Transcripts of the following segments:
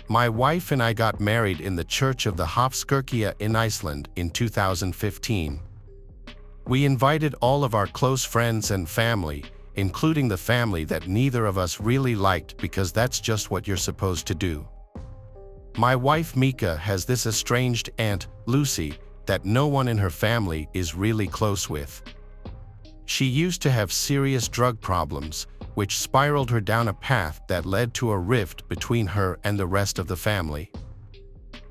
My wife and I got married in the Church of the Hofskirkja in Iceland in 2015. We invited all of our close friends and family, including the family that neither of us really liked because that's just what you're supposed to do. My wife Mika has this estranged aunt, Lucy, that no one in her family is really close with. She used to have serious drug problems, which spiraled her down a path that led to a rift between her and the rest of the family.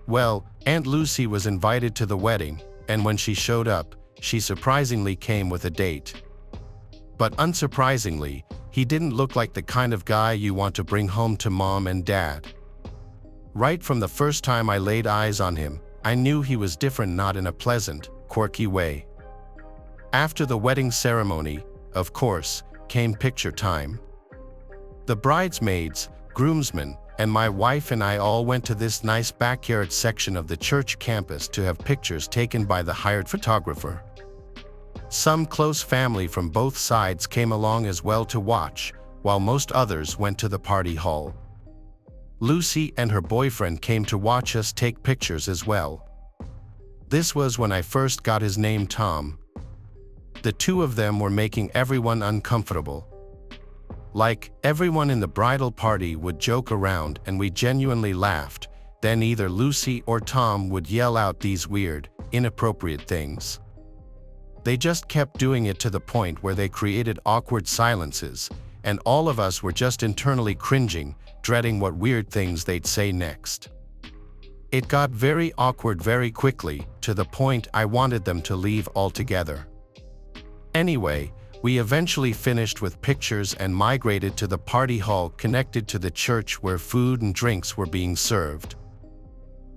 Well, Aunt Lucy was invited to the wedding, and when she showed up, she surprisingly came with a date. But unsurprisingly, he didn't look like the kind of guy you want to bring home to mom and dad. Right from the first time I laid eyes on him, I knew he was different, not in a pleasant, quirky way. After the wedding ceremony, of course, came picture time. The bridesmaids, groomsmen, and my wife and I all went to this nice backyard section of the church campus to have pictures taken by the hired photographer. Some close family from both sides came along as well to watch, while most others went to the party hall. Lucy and her boyfriend came to watch us take pictures as well. This was when I first got his name Tom. The two of them were making everyone uncomfortable. Like, everyone in the bridal party would joke around and we genuinely laughed, then either Lucy or Tom would yell out these weird, inappropriate things. They just kept doing it to the point where they created awkward silences, and all of us were just internally cringing, dreading what weird things they'd say next. It got very awkward very quickly, to the point I wanted them to leave altogether. Anyway, we eventually finished with pictures and migrated to the party hall connected to the church where food and drinks were being served.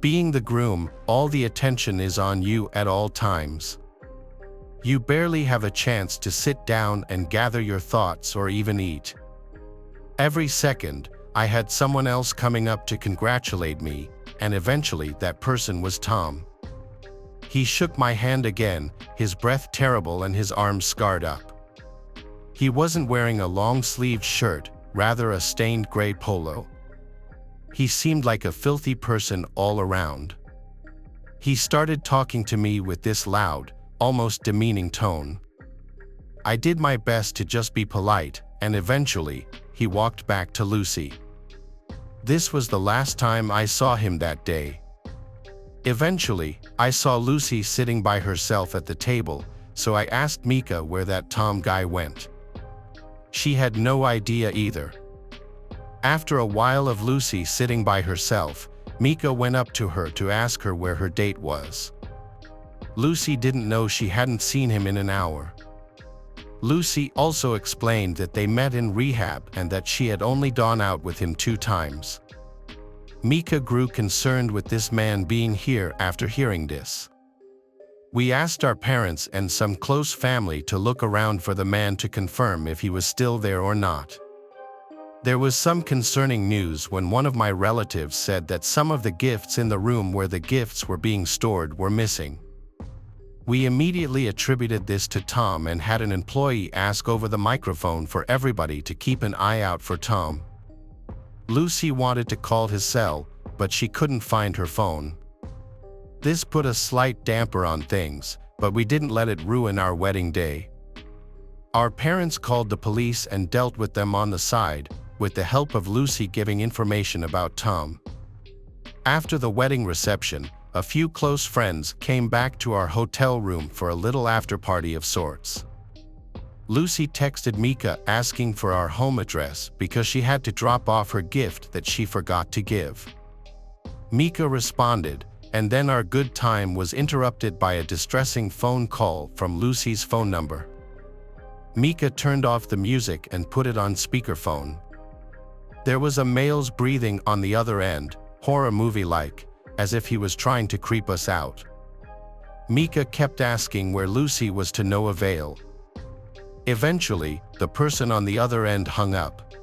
Being the groom, all the attention is on you at all times. You barely have a chance to sit down and gather your thoughts or even eat. Every second, I had someone else coming up to congratulate me, and eventually that person was Tom. He shook my hand again, his breath terrible and his arms scarred up. He wasn't wearing a long-sleeved shirt, rather a stained gray polo. He seemed like a filthy person all around. He started talking to me with this loud, almost demeaning tone. I did my best to just be polite, and eventually, he walked back to Lucy. This was the last time I saw him that day. Eventually, I saw Lucy sitting by herself at the table, so I asked Mika where that Tom guy went. She had no idea either. After a while of Lucy sitting by herself, Mika went up to her to ask her where her date was. Lucy didn't know she hadn't seen him in an hour. Lucy also explained that they met in rehab and that she had only gone out with him 2 times. Mika grew concerned with this man being here after hearing this. We asked our parents and some close family to look around for the man to confirm if he was still there or not. There was some concerning news when one of my relatives said that some of the gifts in the room where the gifts were being stored were missing. We immediately attributed this to Tom and had an employee ask over the microphone for everybody to keep an eye out for Tom. Lucy wanted to call his cell, but she couldn't find her phone. This put a slight damper on things, but we didn't let it ruin our wedding day. Our parents called the police and dealt with them on the side, with the help of Lucy giving information about Tom. After the wedding reception, a few close friends came back to our hotel room for a little after-party of sorts. Lucy texted Mika asking for our home address because she had to drop off her gift that she forgot to give. Mika responded, and then our good time was interrupted by a distressing phone call from Lucy's phone number. Mika turned off the music and put it on speakerphone. There was a male's breathing on the other end, horror movie-like, as if he was trying to creep us out. Mika kept asking where Lucy was, to no avail. Eventually, the person on the other end hung up.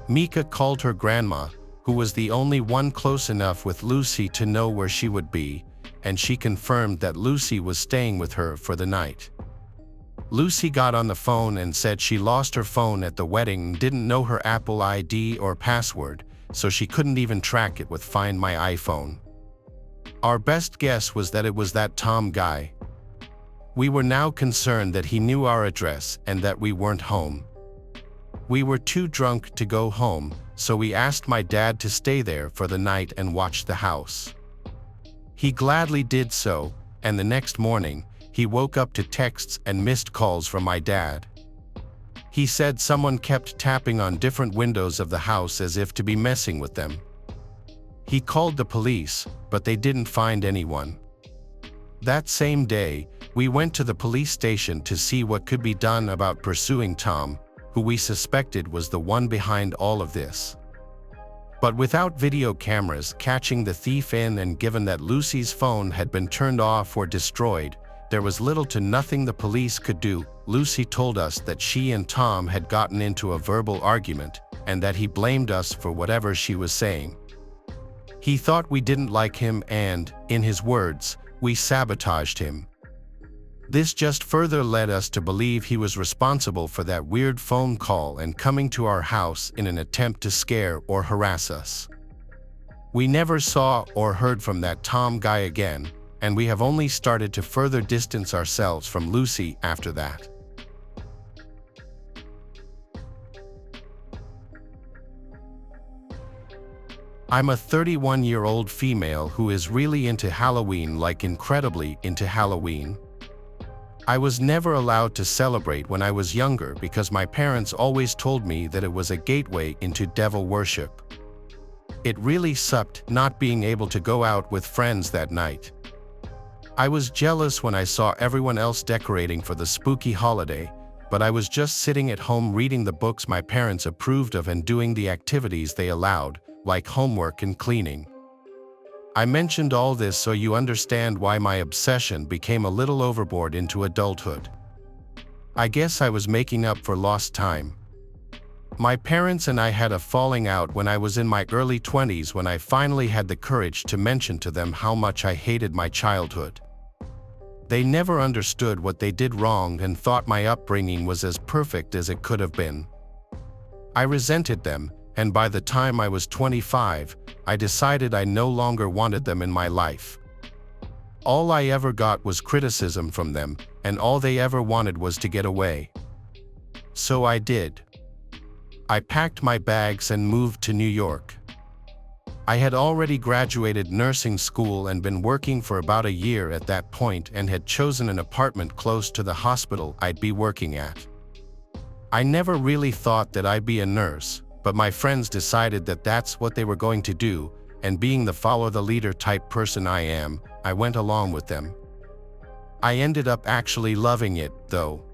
Mika called her grandma, who was the only one close enough with Lucy to know where she would be, and she confirmed that Lucy was staying with her for the night. Lucy got on the phone and said she lost her phone at the wedding and didn't know her Apple ID or password, so she couldn't even track it with Find My iPhone. Our best guess was that it was that Tom guy. We were now concerned that he knew our address and that we weren't home. We were too drunk to go home, so we asked my dad to stay there for the night and watch the house. He gladly did so, and the next morning, he woke up to texts and missed calls from my dad. He said someone kept tapping on different windows of the house as if to be messing with them. He called the police, but they didn't find anyone. That same day, we went to the police station to see what could be done about pursuing Tom, who we suspected was the one behind all of this. But without video cameras catching the thief in, and given that Lucy's phone had been turned off or destroyed, there was little to nothing the police could do. Lucy told us that she and Tom had gotten into a verbal argument, and that he blamed us for whatever she was saying. He thought we didn't like him and, in his words, we sabotaged him. This just further led us to believe he was responsible for that weird phone call and coming to our house in an attempt to scare or harass us. We never saw or heard from that Tom guy again, and we have only started to further distance ourselves from Lucy after that. I'm a 31-year-old female who is really into Halloween, like incredibly into Halloween. I was never allowed to celebrate when I was younger because my parents always told me that it was a gateway into devil worship. It really sucked not being able to go out with friends that night. I was jealous when I saw everyone else decorating for the spooky holiday, but I was just sitting at home reading the books my parents approved of and doing the activities they allowed, like homework and cleaning. I mentioned all this so you understand why my obsession became a little overboard into adulthood. I guess I was making up for lost time. My parents and I had a falling out when I was in my early 20s, when I finally had the courage to mention to them how much I hated my childhood. They never understood what they did wrong and thought my upbringing was as perfect as it could have been. I resented them, and by the time I was 25, I decided I no longer wanted them in my life. All I ever got was criticism from them, and all they ever wanted was to get away. So I did. I packed my bags and moved to New York. I had already graduated nursing school and been working for about a year at that point, and had chosen an apartment close to the hospital I'd be working at. I never really thought that I'd be a nurse, but my friends decided that that's what they were going to do, and being the follow-the-leader type person I am, I went along with them. I ended up actually loving it, though.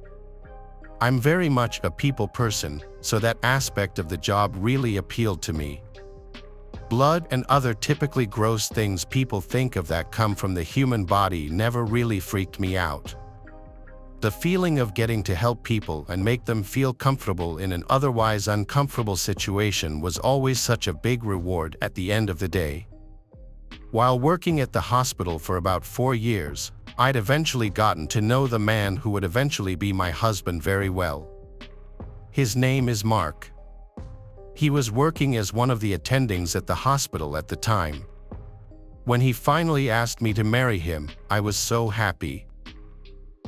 I'm very much a people person, so that aspect of the job really appealed to me. Blood and other typically gross things people think of that come from the human body never really freaked me out. The feeling of getting to help people and make them feel comfortable in an otherwise uncomfortable situation was always such a big reward at the end of the day. While working at the hospital for about 4 years, I'd eventually gotten to know the man who would eventually be my husband very well. His name is Mark. He was working as one of the attendings at the hospital at the time. When he finally asked me to marry him, I was so happy.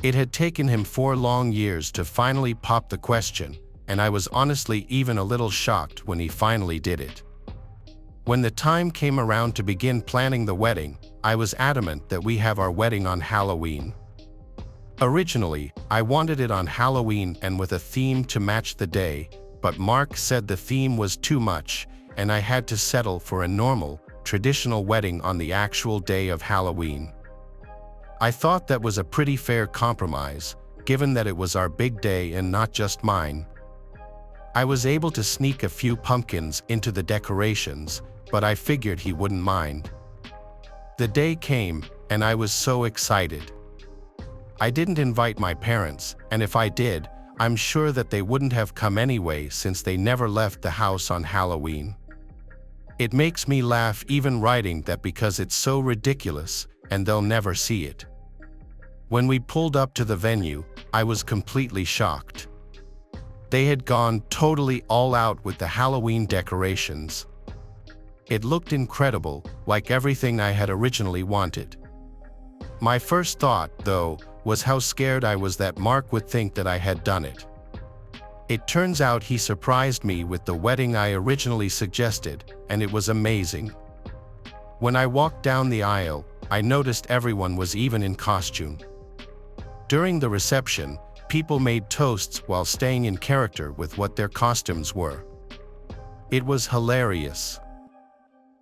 It had taken him 4 long years to finally pop the question, and I was honestly even a little shocked when he finally did it. When the time came around to begin planning the wedding, I was adamant that we have our wedding on Halloween. Originally, I wanted it on Halloween and with a theme to match the day, but Mark said the theme was too much, and I had to settle for a normal, traditional wedding on the actual day of Halloween. I thought that was a pretty fair compromise, given that it was our big day and not just mine. I was able to sneak a few pumpkins into the decorations, but I figured he wouldn't mind. The day came, and I was so excited. I didn't invite my parents, and if I did, I'm sure that they wouldn't have come anyway, since they never left the house on Halloween. It makes me laugh even writing that because it's so ridiculous, and they'll never see it. When we pulled up to the venue, I was completely shocked. They had gone totally all out with the Halloween decorations. It looked incredible, like everything I had originally wanted. My first thought, though, was how scared I was that Mark would think that I had done it. It turns out he surprised me with the wedding I originally suggested, and it was amazing. When I walked down the aisle, I noticed everyone was even in costume. During the reception, people made toasts while staying in character with what their costumes were. It was hilarious.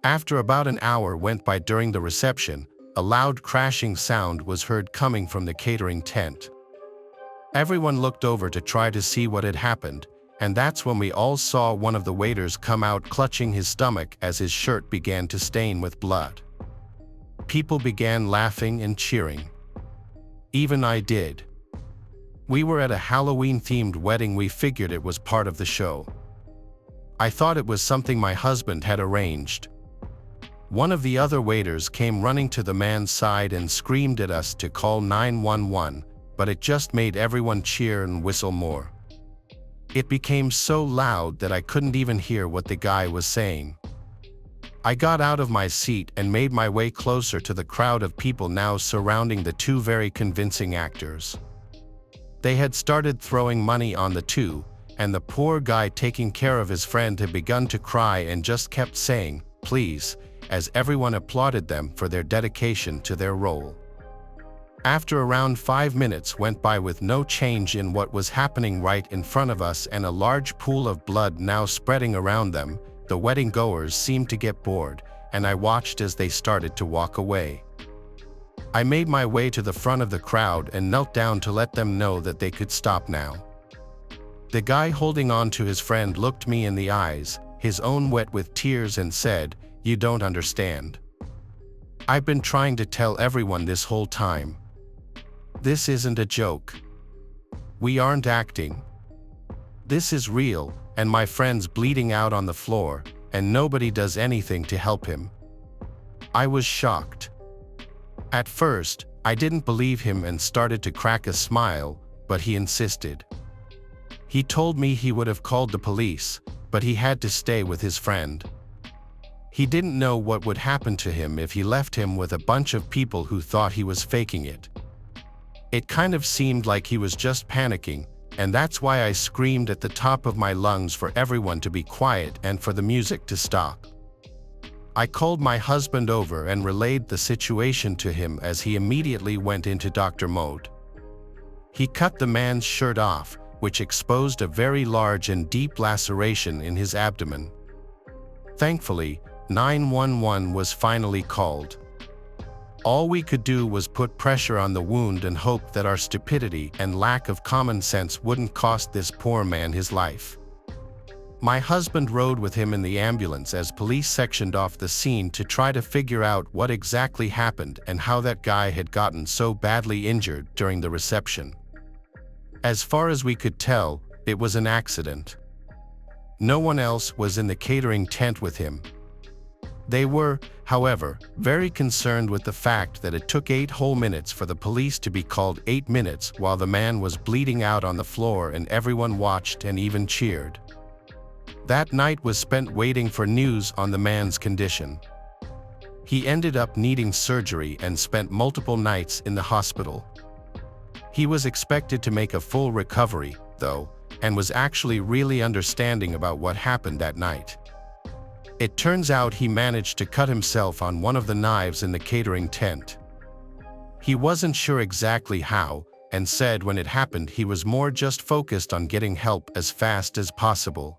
After about an hour went by during the reception, a loud crashing sound was heard coming from the catering tent. Everyone looked over to try to see what had happened, and that's when we all saw one of the waiters come out clutching his stomach as his shirt began to stain with blood. People began laughing and cheering. Even I did. We were at a Halloween-themed wedding. We figured it was part of the show. I thought it was something my husband had arranged. One of the other waiters came running to the man's side and screamed at us to call 911, but it just made everyone cheer and whistle more. It became so loud that I couldn't even hear what the guy was saying. I got out of my seat and made my way closer to the crowd of people now surrounding the two very convincing actors. They had started throwing money on the two, and the poor guy taking care of his friend had begun to cry and just kept saying, "Please," as everyone applauded them for their dedication to their role. After around 5 minutes went by with no change in what was happening right in front of us and a large pool of blood now spreading around them, the wedding goers seemed to get bored, and I watched as they started to walk away. I made my way to the front of the crowd and knelt down to let them know that they could stop now. The guy holding on to his friend looked me in the eyes, his own wet with tears, and said, "You don't understand. I've been trying to tell everyone this whole time. This isn't a joke. We aren't acting. This is real, and my friend's bleeding out on the floor, and nobody does anything to help him." I was shocked. At first, I didn't believe him and started to crack a smile, but he insisted. He told me he would have called the police, but he had to stay with his friend. He didn't know what would happen to him if he left him with a bunch of people who thought he was faking it. It kind of seemed like he was just panicking, and that's why I screamed at the top of my lungs for everyone to be quiet and for the music to stop. I called my husband over and relayed the situation to him as he immediately went into doctor mode. He cut the man's shirt off, which exposed a very large and deep laceration in his abdomen. Thankfully, 911 was finally called. All we could do was put pressure on the wound and hope that our stupidity and lack of common sense wouldn't cost this poor man his life. My husband rode with him in the ambulance as police sectioned off the scene to try to figure out what exactly happened and how that guy had gotten so badly injured during the reception. As far as we could tell, it was an accident. No one else was in the catering tent with him. They were, however, very concerned with the fact that it took 8 whole minutes for the police to be called, 8 minutes while the man was bleeding out on the floor and everyone watched and even cheered. That night was spent waiting for news on the man's condition. He ended up needing surgery and spent multiple nights in the hospital. He was expected to make a full recovery, though, and was actually really understanding about what happened that night. It turns out he managed to cut himself on one of the knives in the catering tent. He wasn't sure exactly how, and said when it happened he was more just focused on getting help as fast as possible.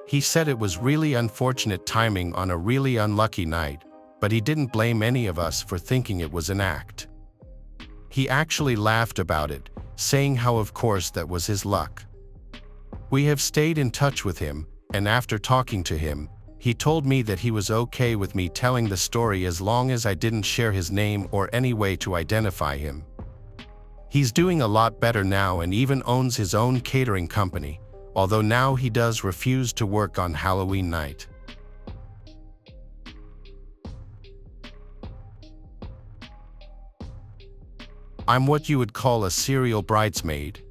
He said it was really unfortunate timing on a really unlucky night, but he didn't blame any of us for thinking it was an act. He actually laughed about it, saying how of course that was his luck. We have stayed in touch with him, and after talking to him, he told me that he was okay with me telling the story as long as I didn't share his name or any way to identify him. He's doing a lot better now and even owns his own catering company, although now he does refuse to work on Halloween night. I'm what you would call a serial bridesmaid.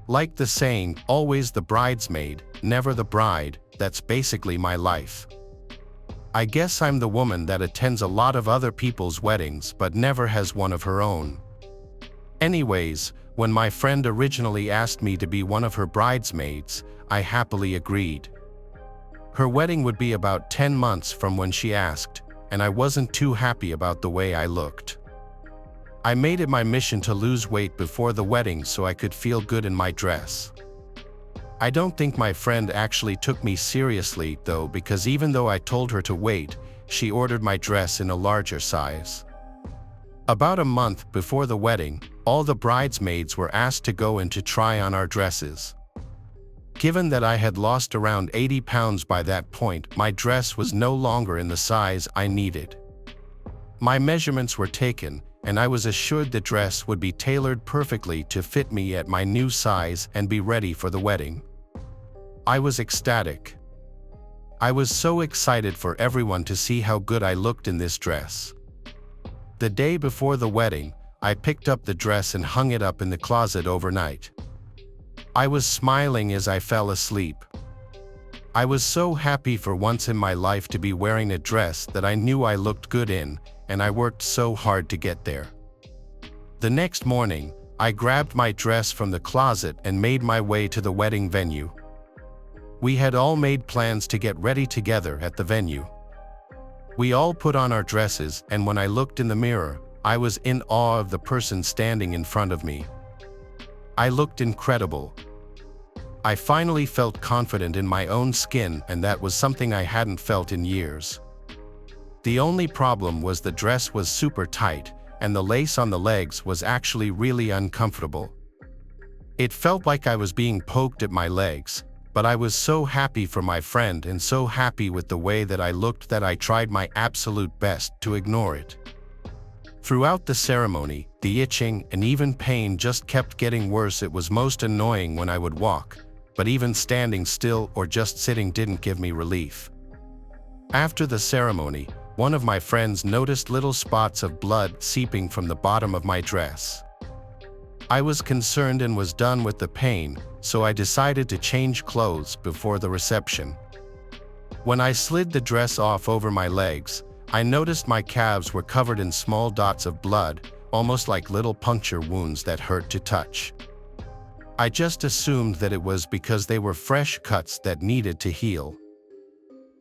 Like the saying, always the bridesmaid, never the bride, that's basically my life. I guess I'm the woman that attends a lot of other people's weddings but never has one of her own. Anyways, when my friend originally asked me to be one of her bridesmaids, I happily agreed. Her wedding would be about 10 months from when she asked, and I wasn't too happy about the way I looked. I made it my mission to lose weight before the wedding so I could feel good in my dress. I don't think my friend actually took me seriously though, because even though I told her to wait, she ordered my dress in a larger size. About a month before the wedding, all the bridesmaids were asked to go in to try on our dresses. Given that I had lost around 80 pounds by that point, my dress was no longer in the size I needed. My measurements were taken, and I was assured the dress would be tailored perfectly to fit me at my new size and be ready for the wedding. I was ecstatic. I was so excited for everyone to see how good I looked in this dress. The day before the wedding, I picked up the dress and hung it up in the closet overnight. I was smiling as I fell asleep. I was so happy for once in my life to be wearing a dress that I knew I looked good in, and I worked so hard to get there. The next morning, I grabbed my dress from the closet and made my way to the wedding venue. We had all made plans to get ready together at the venue. We all put on our dresses, and when I looked in the mirror, I was in awe of the person standing in front of me. I looked incredible. I finally felt confident in my own skin, and that was something I hadn't felt in years. The only problem was the dress was super tight, and the lace on the legs was actually really uncomfortable. It felt like I was being poked at my legs, but I was so happy for my friend and so happy with the way that I looked that I tried my absolute best to ignore it. Throughout the ceremony, the itching and even pain just kept getting worse. It was most annoying when I would walk, but even standing still or just sitting didn't give me relief. After the ceremony, one of my friends noticed little spots of blood seeping from the bottom of my dress. I was concerned and was done with the pain, so I decided to change clothes before the reception. When I slid the dress off over my legs, I noticed my calves were covered in small dots of blood, almost like little puncture wounds that hurt to touch. I just assumed that it was because they were fresh cuts that needed to heal.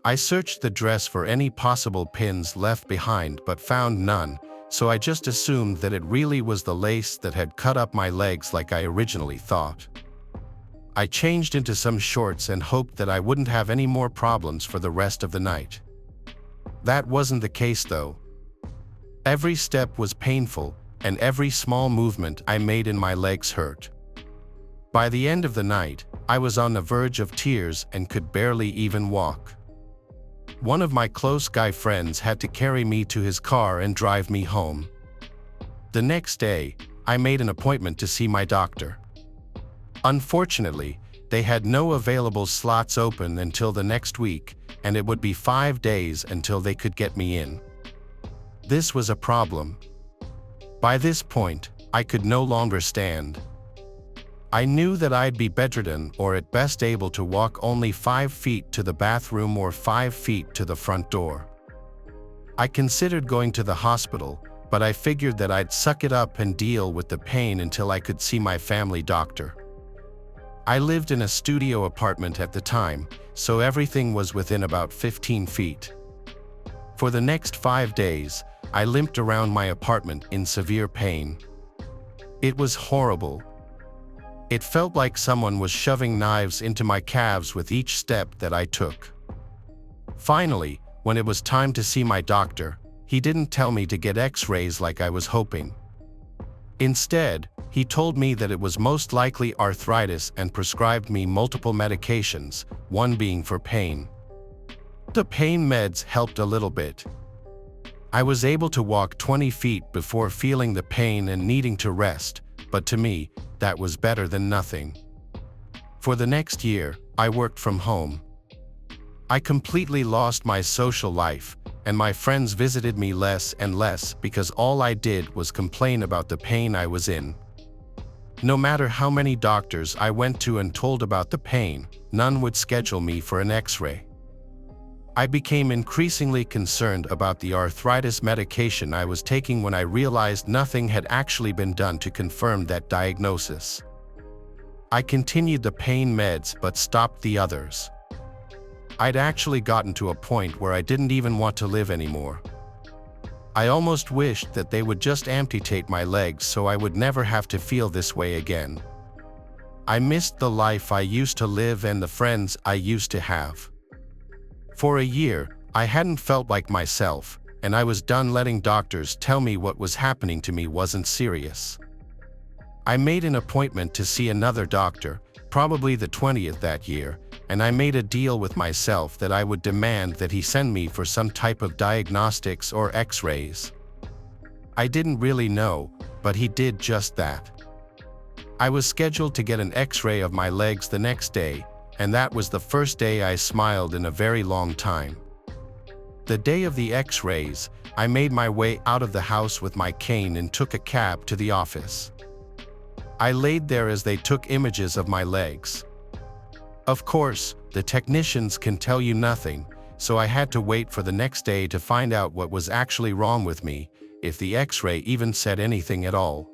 I searched the dress for any possible pins left behind but found none, so I just assumed that it really was the lace that had cut up my legs like I originally thought. I changed into some shorts and hoped that I wouldn't have any more problems for the rest of the night. That wasn't the case though. Every step was painful, and every small movement I made in my legs hurt. By the end of the night, I was on the verge of tears and could barely even walk. One of my close guy friends had to carry me to his car and drive me home. The next day, I made an appointment to see my doctor. Unfortunately, they had no available slots open until the next week, and it would be 5 days until they could get me in. This was a problem. By this point, I could no longer stand. I knew that I'd be bedridden or at best able to walk only 5 feet to the bathroom or 5 feet to the front door. I considered going to the hospital, but I figured that I'd suck it up and deal with the pain until I could see my family doctor. I lived in a studio apartment at the time, so everything was within about 15 feet. For the next 5 days, I limped around my apartment in severe pain. It was horrible. It felt like someone was shoving knives into my calves with each step that I took. Finally, when it was time to see my doctor, he didn't tell me to get X-rays like I was hoping. Instead, he told me that it was most likely arthritis and prescribed me multiple medications, one being for pain. The pain meds helped a little bit. I was able to walk 20 feet before feeling the pain and needing to rest, but to me, that was better than nothing. For the next year, I worked from home. I completely lost my social life, and my friends visited me less and less because all I did was complain about the pain I was in. No matter how many doctors I went to and told about the pain, none would schedule me for an X-ray. I became increasingly concerned about the arthritis medication I was taking when I realized nothing had actually been done to confirm that diagnosis. I continued the pain meds but stopped the others. I'd actually gotten to a point where I didn't even want to live anymore. I almost wished that they would just amputate my legs so I would never have to feel this way again. I missed the life I used to live and the friends I used to have. For a year, I hadn't felt like myself, and I was done letting doctors tell me what was happening to me wasn't serious. I made an appointment to see another doctor, probably the 20th that year, and I made a deal with myself that I would demand that he send me for some type of diagnostics or X-rays. I didn't really know, but he did just that. I was scheduled to get an X-ray of my legs the next day, and that was the first day I smiled in a very long time. The day of the X-rays, I made my way out of the house with my cane and took a cab to the office. I laid there as they took images of my legs. Of course, the technicians can tell you nothing, so I had to wait for the next day to find out what was actually wrong with me, if the X-ray even said anything at all.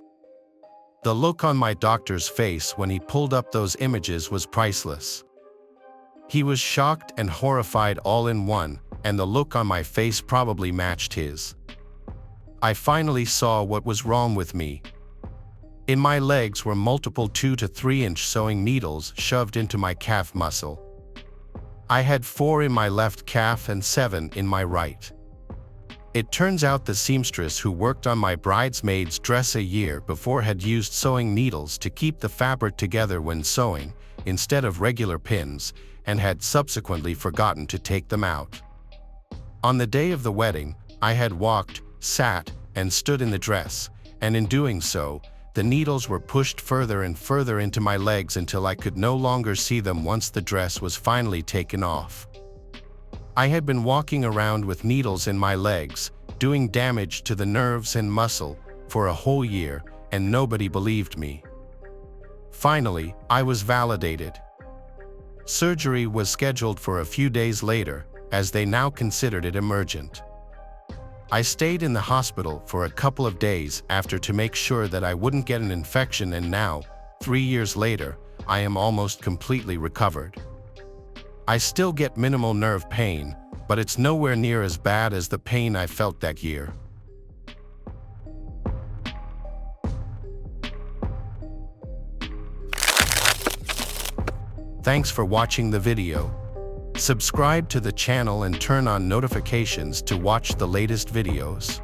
The look on my doctor's face when he pulled up those images was priceless. He was shocked and horrified all in one, and the look on my face probably matched his. I finally saw what was wrong with me. In my legs were multiple 2 to 3 inch sewing needles shoved into my calf muscle. I had 4 in my left calf and 7 in my right. It turns out the seamstress who worked on my bridesmaid's dress a year before had used sewing needles to keep the fabric together when sewing, instead of regular pins, and had subsequently forgotten to take them out. On the day of the wedding, I had walked, sat, and stood in the dress, and in doing so, the needles were pushed further and further into my legs until I could no longer see them once the dress was finally taken off. I had been walking around with needles in my legs, doing damage to the nerves and muscle, for a whole year, and nobody believed me. Finally, I was validated. Surgery was scheduled for a few days later, as they now considered it emergent. I stayed in the hospital for a couple of days after to make sure that I wouldn't get an infection, and now, 3 years later, I am almost completely recovered. I still get minimal nerve pain, but it's nowhere near as bad as the pain I felt that year. Thanks for watching the video. Subscribe to the channel and turn on notifications to watch the latest videos.